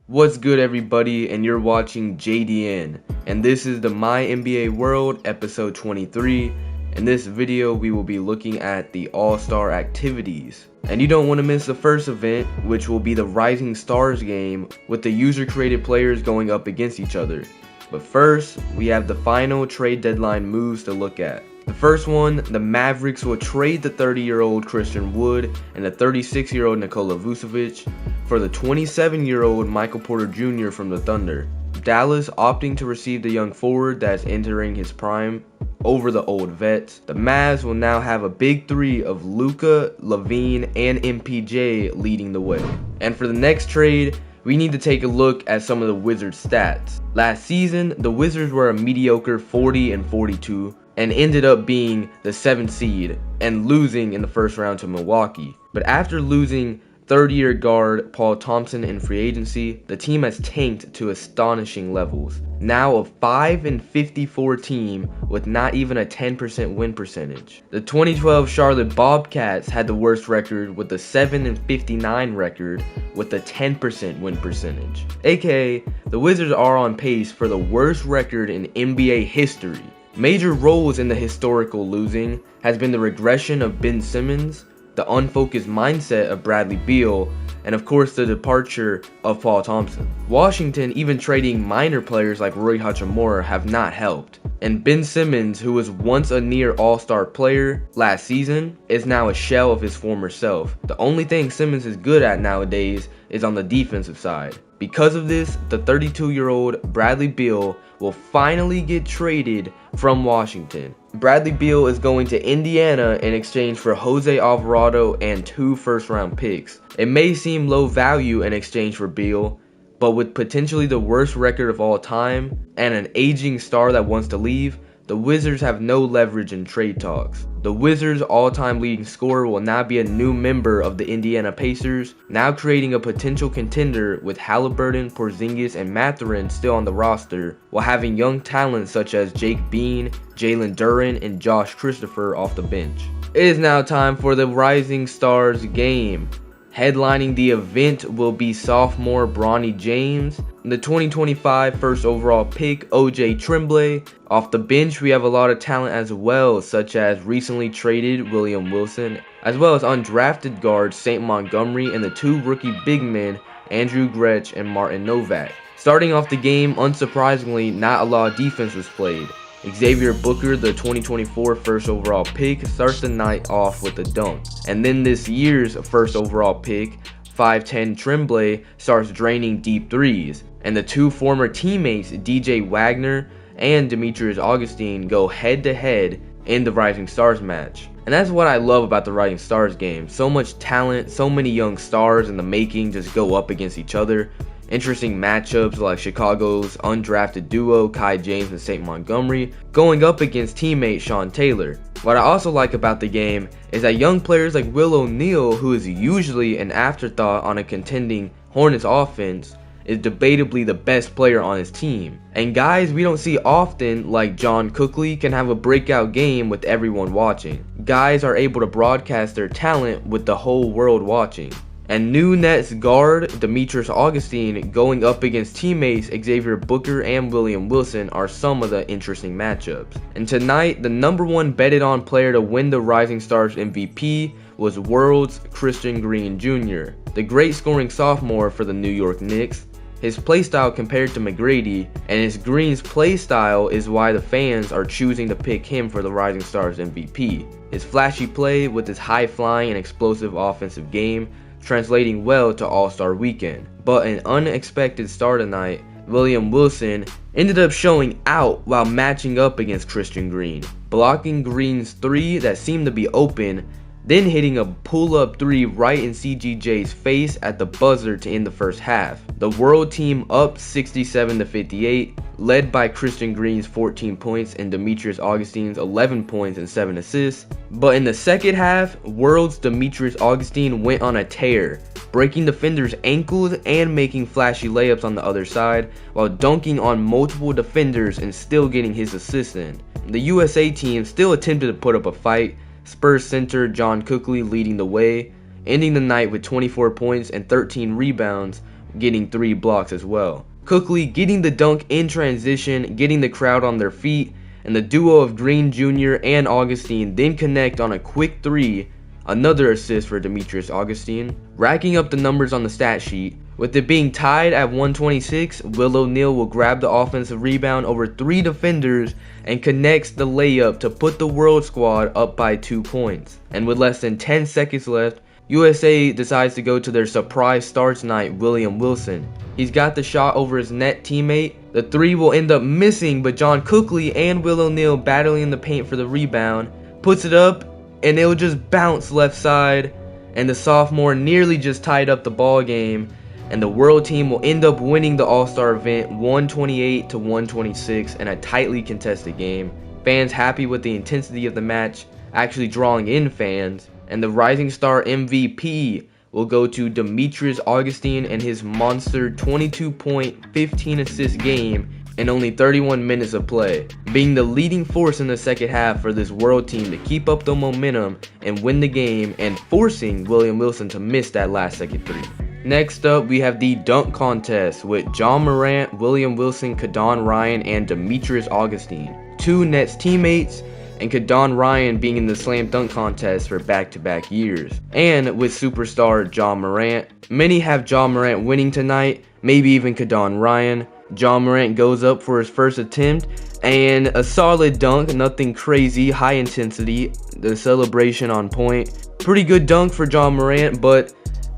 What's good, everybody, and you're watching JDN, and this is the MyNBA World episode 23. In this video we will be looking at the All-Star activities, and you don't want to miss the first event, which will be the Rising Stars game with the user created players going up against each other. But first, we have the final trade deadline moves to look at. The first one, the Mavericks will trade the 30-year-old Christian Wood and the 36-year-old Nikola Vucevic for the 27-year-old Michael Porter Jr. from the Thunder. Dallas opting to receive the young forward that is entering his prime over the old vets. The Mavs will now have a big three of Luka, LaVine, and MPJ leading the way. And for the next trade, we need to take a look at some of the Wizards stats. Last season, the Wizards were a mediocre 40-42 and ended up being the 7th seed and losing in the first round to Milwaukee. But after losing third-year guard Paul Thompson in free agency, the team has tanked to astonishing levels. Now a 5-54 team with not even a 10% win percentage. The 2012 Charlotte Bobcats had the worst record with a 7-59 record with a 10% win percentage. AKA, the Wizards are on pace for the worst record in NBA history. Major roles in the historical losing has been the regression of Ben Simmons, the unfocused mindset of Bradley Beal, and of course the departure of Paul Thompson. Washington even trading minor players like Rui Hachimura have not helped. And Ben Simmons, who was once a near all-star player last season, is now a shell of his former self. The only thing Simmons is good at nowadays is on the defensive side. Because of this, the 32-year-old Bradley Beal will finally get traded from Washington. Bradley Beal is going to Indiana in exchange for Jose Alvarado and 2 first-round picks. It may seem low value in exchange for Beal, but with potentially the worst record of all time and an aging star that wants to leave, the Wizards have no leverage in trade talks. The Wizards' all-time leading scorer will now be a new member of the Indiana Pacers, now creating a potential contender with Halliburton, Porzingis, and Mathurin still on the roster, while having young talents such as Jake Bean, Jalen Duren, and Josh Christopher off the bench. It is now time for the Rising Stars game. Headlining the event will be sophomore Bronny James, the 2025 first overall pick OJ Tremblay. Off the bench we have a lot of talent as well, such as recently traded William Wilson, as well as undrafted guards St. Montgomery and the 2 rookie big men Andrew Gretsch and Martin Novak. Starting off the game, unsurprisingly, not a lot of defense was played. Xavier Booker, the 2024 first overall pick, starts the night off with a dunk. And then this year's first overall pick, 5'10 Tremblay, starts draining deep threes. And the 2 former teammates, DJ Wagner and Demetrius Augustine, go head to head in the Rising Stars match. And that's what I love about the Rising Stars game. So much talent, so many young stars in the making just go up against each other. Interesting matchups like Chicago's undrafted duo Kai James and St. Montgomery going up against teammate Sean Taylor. What I also like about the game is that young players like Will O'Neal, who is usually an afterthought on a contending Hornets offense, is debatably the best player on his team. And guys we don't see often like John Cookley can have a breakout game with everyone watching. Guys are able to broadcast their talent with the whole world watching. And new Nets guard Demetrius Augustine going up against teammates Xavier Booker and William Wilson are some of the interesting matchups. And tonight, the #1 betted on player to win the Rising Stars MVP was World's Christian Green Jr., the great scoring sophomore for the New York Knicks. His playstyle compared to McGrady, and his Green's playstyle is why the fans are choosing to pick him for the Rising Stars MVP. His flashy play with his high-flying and explosive offensive game translating well to All-Star Weekend. But an unexpected star tonight, William Wilson, ended up showing out while matching up against Christian Green, blocking Green's 3 that seemed to be open, then hitting a pull-up 3 right in CGJ's face at the buzzer to end the first half. The World team up 67-58, led by Christian Green's 14 points and Demetrius Augustine's 11 points and 7 assists. But in the second half, World's Demetrius Augustine went on a tear, breaking defenders' ankles and making flashy layups on the other side, while dunking on multiple defenders and still getting his assist in. The USA team still attempted to put up a fight, Spurs center John Cookley leading the way, ending the night with 24 points and 13 rebounds, getting 3 blocks as well. Cookley getting the dunk in transition, getting the crowd on their feet, and the duo of Green Jr. and Augustine then connect on a quick 3, another assist for Demetrius Augustine. Racking up the numbers on the stat sheet, with it being tied at 126, Will O'Neal will grab the offensive rebound over 3 defenders and connects the layup to put the World Squad up by 2 points. And with less than 10 seconds left, USA decides to go to their surprise starts night, William Wilson. He's got the shot over his net teammate. The 3 will end up missing, but John Cookley and Will O'Neal battling in the paint for the rebound. Puts it up, and it'll just bounce left side, and the sophomore nearly just tied up the ball game, and the world team will end up winning the All-Star event 128 to 126 in a tightly contested game. Fans happy with the intensity of the match, actually drawing in fans, and the Rising Star MVP will go to Demetrius Augustine and his monster 22-point, 15-assist game in only 31 minutes of play, being the leading force in the second half for this world team to keep up the momentum and win the game, and forcing William Wilson to miss that last second 3. Next up, we have the dunk contest with John Morant, William Wilson, Kadon Ryan, and Demetrius Augustine, 2 Nets teammates, and Kadon Ryan being in the slam dunk contest for back-to-back years. And with superstar John Morant, many have John Morant winning tonight, maybe even Kadon Ryan. John Morant goes up for his first attempt, and a solid dunk, nothing crazy, high intensity, the celebration on point. Pretty good dunk for John Morant, but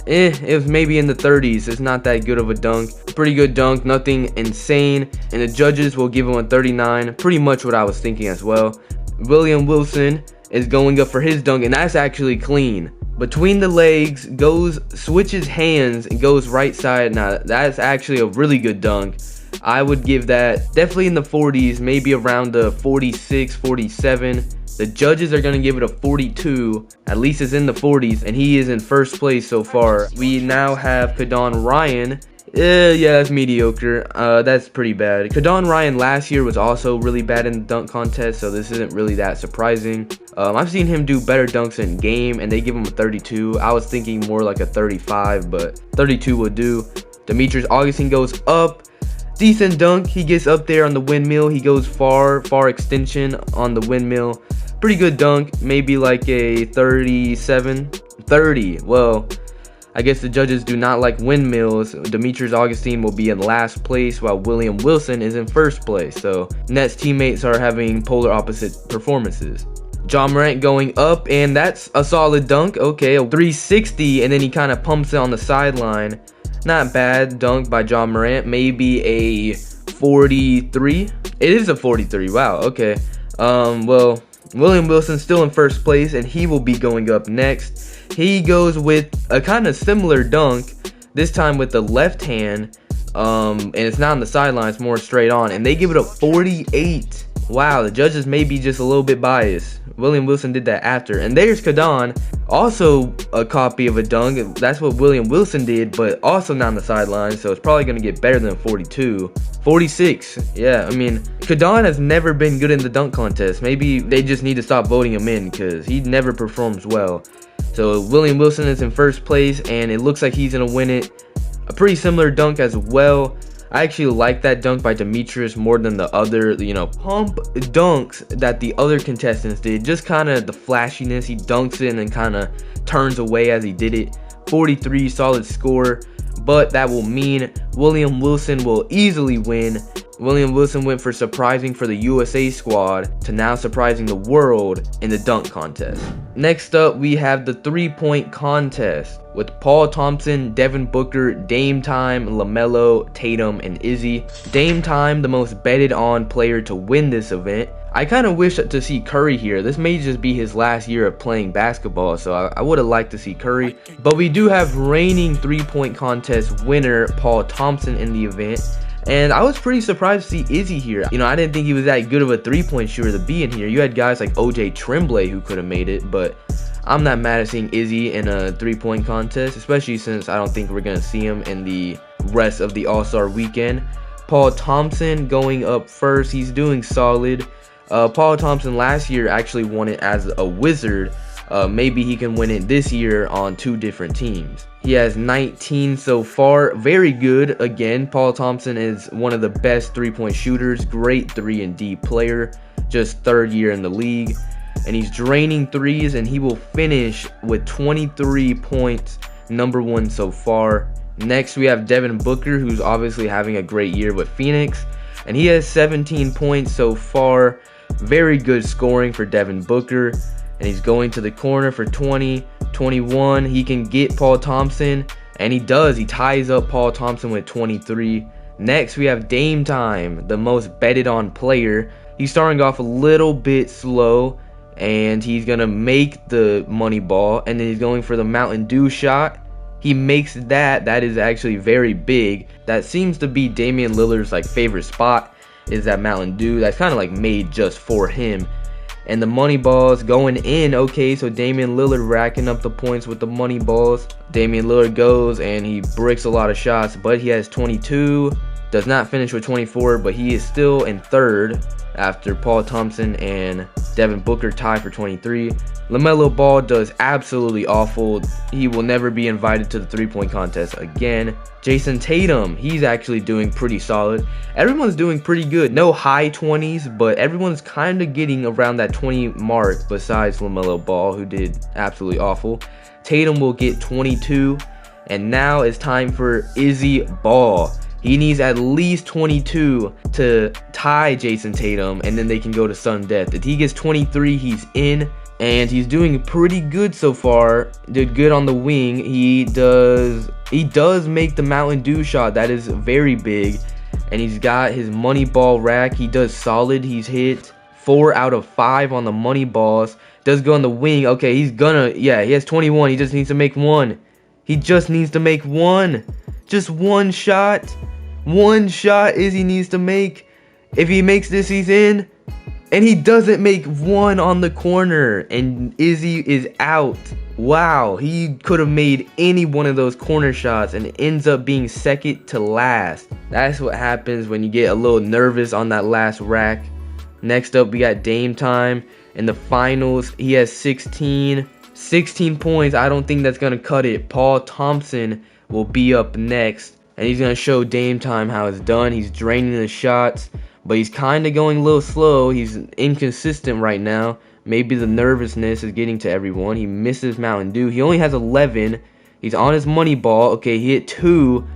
it was maybe in the 30s. It's not that good of a dunk. Pretty good dunk, nothing insane, and the judges will give him a 39, pretty much what I was thinking as well. William Wilson is going up for his dunk, and that's actually clean. Between the legs, switches hands, and goes right side. Now, that's actually a really good dunk. I would give that definitely in the 40s, maybe around the 46, 47. The judges are going to give it a 42. At least it's in the 40s, and he is in first place so far. We now have Kadon Ryan. Yeah, that's mediocre. That's pretty bad. Kadon Ryan last year was also really bad in the dunk contest, so this isn't really that surprising. I've seen him do better dunks in game, and they give him a 32. I was thinking more like a 35, but 32 would do. Demetrius Augustine goes up. Decent dunk. He gets up there on the windmill. He goes far extension on the windmill. Pretty good dunk. Maybe like a 37. 30. Well, I guess the judges do not like windmills. Demetrius Augustine will be in last place while William Wilson is in first place. So Nets teammates are having polar opposite performances. John Morant going up, and that's a solid dunk. Okay, a 360, and then he kind of pumps it on the sideline. Not bad dunk by John Morant. Maybe a 43. It is a 43. Wow. Okay. Well, William Wilson still in first place, and he will be going up next. He goes with a kind of similar dunk, this time with the left hand, and it's not on the sideline, it's more straight on, and they give it a 48. Wow, the judges may be just a little bit biased. William Wilson did that after. And there's Kadon, also a copy of a dunk. That's what William Wilson did, but also not on the sideline, so it's probably going to get better than 42. 46. Yeah, I mean, Kadon has never been good in the dunk contest. Maybe they just need to stop voting him in because he never performs well. So William Wilson is in first place, and it looks like he's going to win it. A pretty similar dunk as well. I actually like that dunk by Demetrius more than the other, pump dunks that the other contestants did. Just kind of the flashiness. He dunks it and then kind of turns away as he did it. 43, solid score. But that will mean William Wilson will easily win. William Wilson went for surprising for the USA squad to now surprising the world in the dunk contest. Next up, we have the 3-point contest with Paul Thompson, Devin Booker, Dame Time, LaMelo, Tatum, and Izzy. Dame Time, the most betted on player to win this event. I kind of wish to see Curry here. This may just be his last year of playing basketball, so I would have liked to see Curry. But we do have reigning 3-point contest winner Paul Thompson in the event. And I was pretty surprised to see Izzy here. I didn't think he was that good of a 3-point shooter to be in here. You had guys like OJ Tremblay who could have made it, but I'm not mad at seeing Izzy in a 3-point contest, especially since I don't think we're going to see him in the rest of the All-Star weekend. Paul Thompson going up first. He's doing solid. Paul Thompson last year actually won it as a Wizard, maybe he can win it this year on 2 different teams. He has 19 so far, very good. Again, Paul Thompson is one of the best 3-point shooters, great 3-and-D player, just 3rd year in the league, and he's draining threes, and he will finish with 23 points, number 1 so far. Next, we have Devin Booker, who's obviously having a great year with Phoenix, and he has 17 points so far. Very good scoring for Devin Booker, and he's going to the corner for 20, 21. He can get Paul Thompson, and he does. He ties up Paul Thompson with 23. Next, we have Dame Time, the most betted on player. He's starting off a little bit slow, and he's going to make the money ball, and then he's going for the Mountain Dew shot. He makes that. That is actually very big. That seems to be Damian Lillard's favorite spot, is that Mountain Dew. That's kind of made just for him. And the money balls going in. Okay, so Damian Lillard racking up the points with the money balls. Damian Lillard goes and he bricks a lot of shots, but he has 22. Does not finish with 24, but he is still in 3rd after Paul Thompson and Devin Booker tie for 23. LaMelo Ball does absolutely awful. He will never be invited to the 3-point contest again. Jason Tatum, he's actually doing pretty solid. Everyone's doing pretty good. No high 20s, but everyone's kind of getting around that 20 mark besides LaMelo Ball, who did absolutely awful. Tatum will get 22, and now it's time for Izzy Ball. He needs at least 22 to tie Jason Tatum, and then they can go to sudden death. If he gets 23, he's in, and he's doing pretty good so far. Did good on the wing. He does make the Mountain Dew shot. That is very big, and he's got his money ball rack. He does solid. He's hit 4 out of 5 on the money balls. Does go on the wing. Okay, he has 21. He just needs to make 1. He just needs to make 1. Just 1 shot. 1 shot Izzy needs to make. If he makes this, he's in. And he doesn't make 1 on the corner. And Izzy is out. Wow, he could have made any one of those corner shots and it ends up being second to last. That's what happens when you get a little nervous on that last rack. Next up, we got Dame Time. In the finals, he has 16 points. I don't think that's going to cut it. Paul Thompson will be up next, and he's going to show Dame Time how it's done. He's draining the shots, but he's kind of going a little slow. He's inconsistent right now. Maybe the nervousness is getting to everyone. He misses Mountain Dew. He only has 11. He's on his money ball. Okay, he hit 2.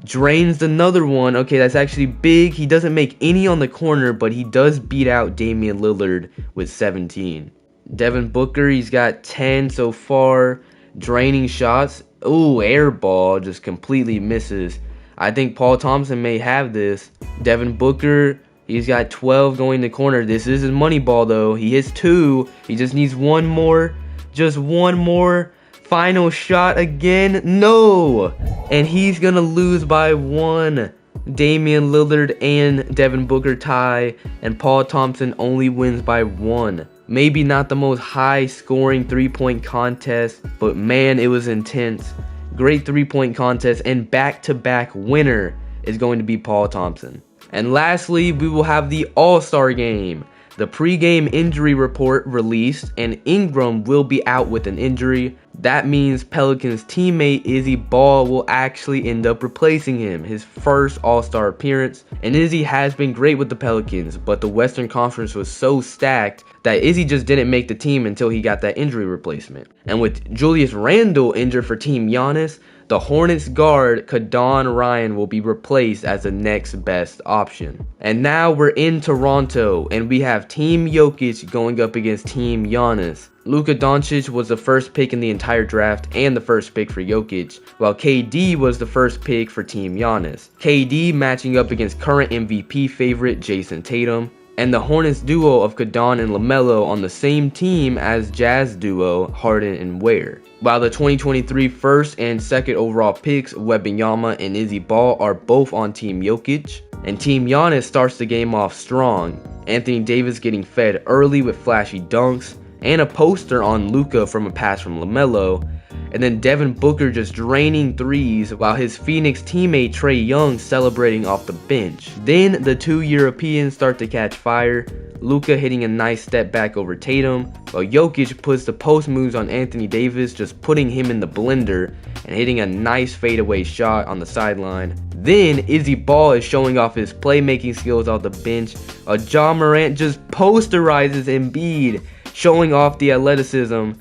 Drains another one. Okay, that's actually big. He doesn't make any on the corner, but he does beat out Damian Lillard with 17. Devin Booker, he's got 10 so far. Draining shots. Ooh, air ball just completely misses. I think Paul Thompson may have this. Devin Booker, he's got 12 going to corner. This is his money ball though. He hits 2. He just needs 1 more. Just 1 more. Final shot again. No! And he's going to lose by 1. Damian Lillard and Devin Booker tie, and Paul Thompson only wins by 1. Maybe not the most high-scoring 3-point contest, but man, it was intense. Great 3-point contest, and back-to-back winner is going to be Paul Thompson. And lastly, we will have the All-Star Game. The pre-game injury report released, and Ingram will be out with an injury. That means Pelicans teammate Izzy Ball will actually end up replacing him, his first All-Star appearance. And Izzy has been great with the Pelicans, but the Western Conference was so stacked that Izzy just didn't make the team until he got that injury replacement. And with Julius Randle injured for Team Giannis, the Hornets guard Kadon Ryan will be replaced as the next best option. And now we're in Toronto, and we have Team Jokic going up against Team Giannis. Luka Doncic was the first pick in the entire draft and the first pick for Jokic, while KD was the first pick for Team Giannis. KD matching up against current MVP favorite Jason Tatum, and the Hornets duo of Kadon and LaMelo on the same team as Jazz duo Harden and Ware. While the 2023 first and second overall picks Wembanyama and Izzy Ball are both on Team Jokic, and Team Giannis starts the game off strong. Anthony Davis getting fed early with flashy dunks, and a poster on Luka from a pass from LaMelo, and then Devin Booker just draining threes while his Phoenix teammate Trae Young celebrating off the bench. Then the 2 Europeans start to catch fire. Luka hitting a nice step back over Tatum, while Jokic puts the post moves on Anthony Davis, just putting him in the blender and hitting a nice fadeaway shot on the sideline. Then Izzy Ball is showing off his playmaking skills off the bench, while Ja Morant just posterizes Embiid, showing off the athleticism,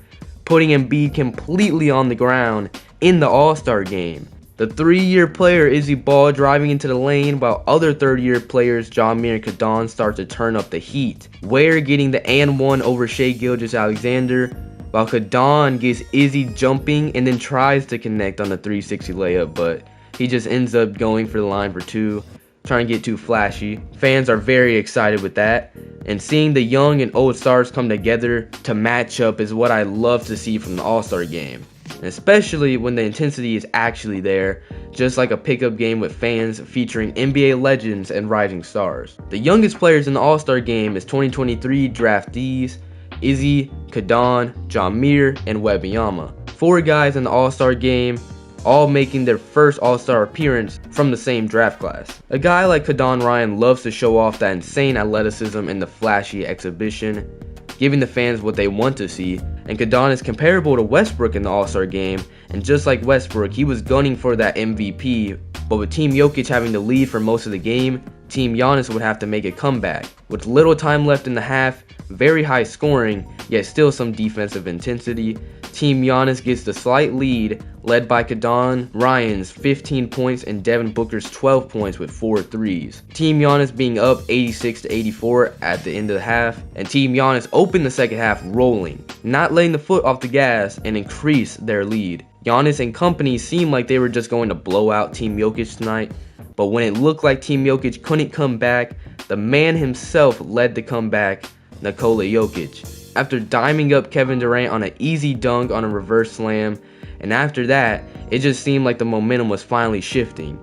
putting Embiid completely on the ground in the All-Star game. The 3-year player Izzy Ball driving into the lane, while other 3rd-year players Jameer and Kadon start to turn up the heat. Ware getting the and 1 over Shai Gilgeous-Alexander, while Kadon gets Izzy jumping and then tries to connect on the 360 layup, but he just ends up going for the line for 2, trying to get too flashy. Fans are very excited with that, and seeing the young and old stars come together to match up is what I love to see from the All-Star game. And especially when the intensity is actually there, just like a pickup game with fans featuring NBA legends and rising stars. The youngest players in the All-Star game is 2023 draftees Izzy, Kadon, Jameer, and Wembanyama. 4 guys in the All-Star game, all making their first All-Star appearance from the same draft class. A guy like Kadon Ryan loves to show off that insane athleticism in the flashy exhibition, giving the fans what they want to see, and Kadon is comparable to Westbrook in the All-Star game, and just like Westbrook, he was gunning for that MVP, but with Team Jokic having the lead for most of the game, Team Giannis would have to make a comeback. With little time left in the half, very high scoring, yet still some defensive intensity, Team Giannis gets the slight lead, led by Kadon Ryan's 15 points and Devin Booker's 12 points with 4 threes. Team Giannis being up 86-84 at the end of the half, and Team Giannis opened the second half rolling, not letting the foot off the gas and increase their lead. Giannis and company seemed like they were just going to blow out Team Jokic tonight, but when it looked like Team Jokic couldn't come back, the man himself led the comeback, Nikola Jokic. After diming up Kevin Durant on an easy dunk on a reverse slam, and after that, it just seemed like the momentum was finally shifting.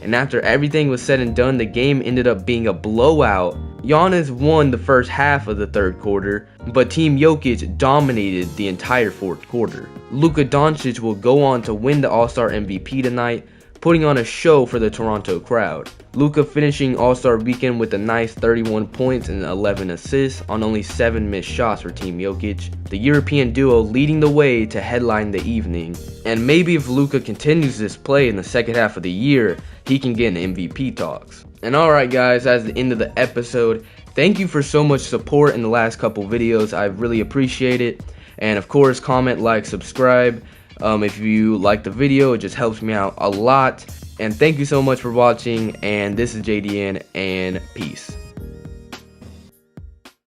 And after everything was said and done, the game ended up being a blowout. Giannis won the first half of the 3rd quarter, but Team Jokic dominated the entire 4th quarter. Luka Doncic will go on to win the All-Star MVP tonight, putting on a show for the Toronto crowd. Luka finishing All-Star weekend with a nice 31 points and 11 assists on only 7 missed shots for Team Jokic. The European duo leading the way to headline the evening. And maybe if Luka continues this play in the second half of the year, he can get in MVP talks. And alright guys, that's the end of the episode. Thank you for so much support in the last couple videos. I really appreciate it. And of course, comment, like, subscribe. If you like the video, it just helps me out a lot. And thank you so much for watching, and this is JDN, and peace.